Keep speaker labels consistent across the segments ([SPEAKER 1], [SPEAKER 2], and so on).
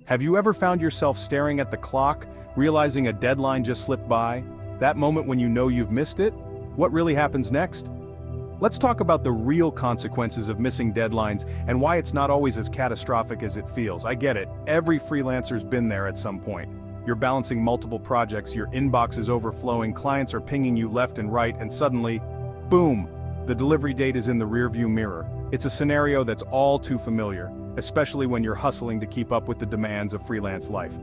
[SPEAKER 1] Have you ever found yourself staring at the clock, realizing a deadline just slipped by? That moment when you know you've missed it? What really happens next? Let's talk about the real consequences of missing deadlines and why it's not always as catastrophic as it feels. I get it, every freelancer's been there at some point. You're balancing multiple projects, your inbox is overflowing, clients are pinging you left and right, and suddenly, boom, the delivery date is in the rearview mirror. It's a scenario that's all too familiar, especially when you're hustling to keep up with the demands of freelance life.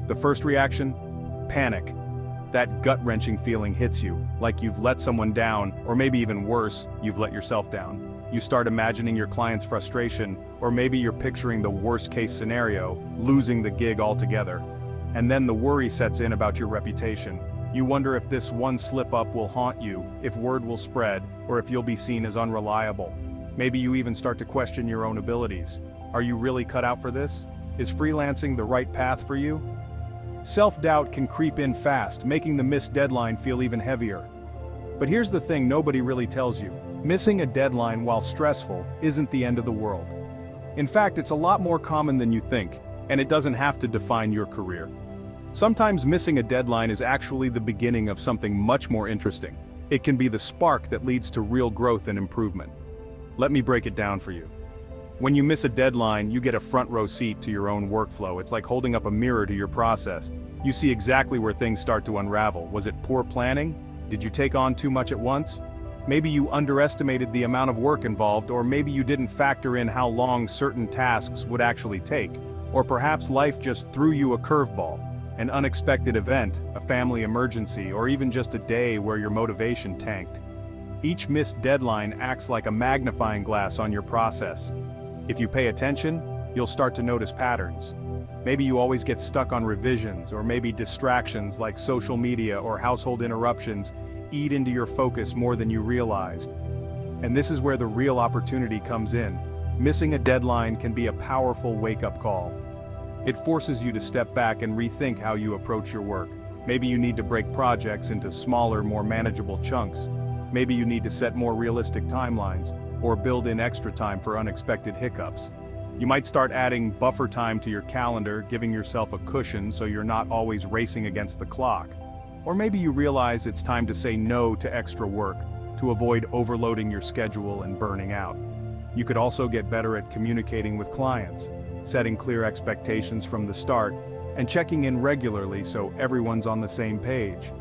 [SPEAKER 1] The first reaction? Panic. That gut-wrenching feeling hits you, like you've let someone down, or maybe even worse, you've let yourself down. You start imagining your client's frustration, or maybe you're picturing the worst-case scenario, losing the gig altogether. And then the worry sets in about your reputation. You wonder if this one slip-up will haunt you, if word will spread, or if you'll be seen as unreliable. Maybe you even start to question your own abilities. Are you really cut out for this? Is freelancing the right path for you? Self-doubt can creep in fast, making the missed deadline feel even heavier. But here's the thing nobody really tells you. Missing a deadline while stressful isn't the end of the world. In fact, it's a lot more common than you think, and it doesn't have to define your career. Sometimes missing a deadline is actually the beginning of something much more interesting. It can be the spark that leads to real growth and improvement. Let me break it down for you. When you miss a deadline, you get a front row seat to your own workflow. It's like holding up a mirror to your process. You see exactly where things start to unravel. Was it poor planning? Did you take on too much at once? Maybe you underestimated the amount of work involved, or maybe you didn't factor in how long certain tasks would actually take. Or perhaps life just threw you a curveball, an unexpected event, a family emergency, or even just a day where your motivation tanked. Each missed deadline acts like a magnifying glass on your process. If you pay attention, you'll start to notice patterns. Maybe you always get stuck on revisions, or maybe distractions like social media or household interruptions eat into your focus more than you realized. And this is where the real opportunity comes in. Missing a deadline can be a powerful wake-up call. It forces you to step back and rethink how you approach your work. Maybe you need to break projects into smaller, more manageable chunks. Maybe you need to set more realistic timelines, or build in extra time for unexpected hiccups. You might start adding buffer time to your calendar, giving yourself a cushion so you're not always racing against the clock. Or maybe you realize it's time to say no to extra work, to avoid overloading your schedule and burning out. You could also get better at communicating with clients, setting clear expectations from the start, and checking in regularly so everyone's on the same page.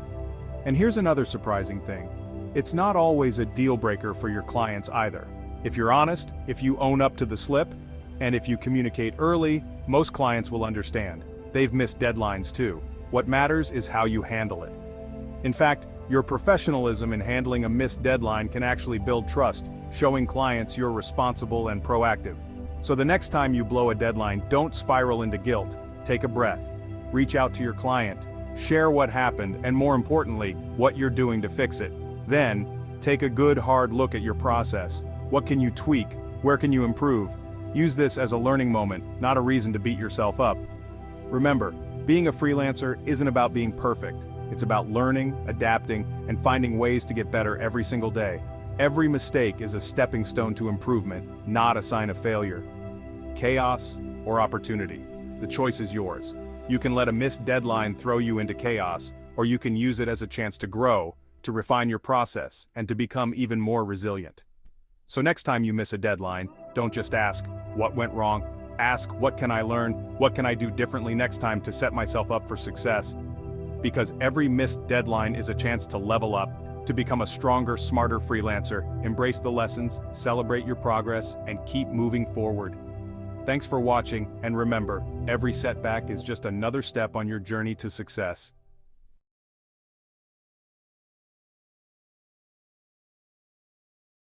[SPEAKER 1] And here's another surprising thing. It's not always a deal breaker for your clients either. If you're honest, if you own up to the slip, and if you communicate early, most clients will understand. They've missed deadlines too. What matters is how you handle it. In fact, your professionalism in handling a missed deadline can actually build trust, showing clients you're responsible and proactive. So the next time you blow a deadline, don't spiral into guilt. Take a breath. Reach out to your client. Share what happened, and more importantly, what you're doing to fix it. Then, take a good hard look at your process. What can you tweak? Where can you improve? Use this as a learning moment, not a reason to beat yourself up. Remember, being a freelancer isn't about being perfect. It's about learning, adapting, and finding ways to get better every single day. Every mistake is a stepping stone to improvement, not a sign of failure. Chaos or opportunity? The choice is yours. You can let a missed deadline throw you into chaos, or you can use it as a chance to grow, to refine your process, and to become even more resilient. So next time you miss a deadline, don't just ask, what went wrong? Ask, what can I learn? What can I do differently next time to set myself up for success? Because every missed deadline is a chance to level up, to become a stronger, smarter freelancer, embrace the lessons, celebrate your progress, and keep moving forward. Thanks for watching, and remember, every setback is just another step on your journey to success.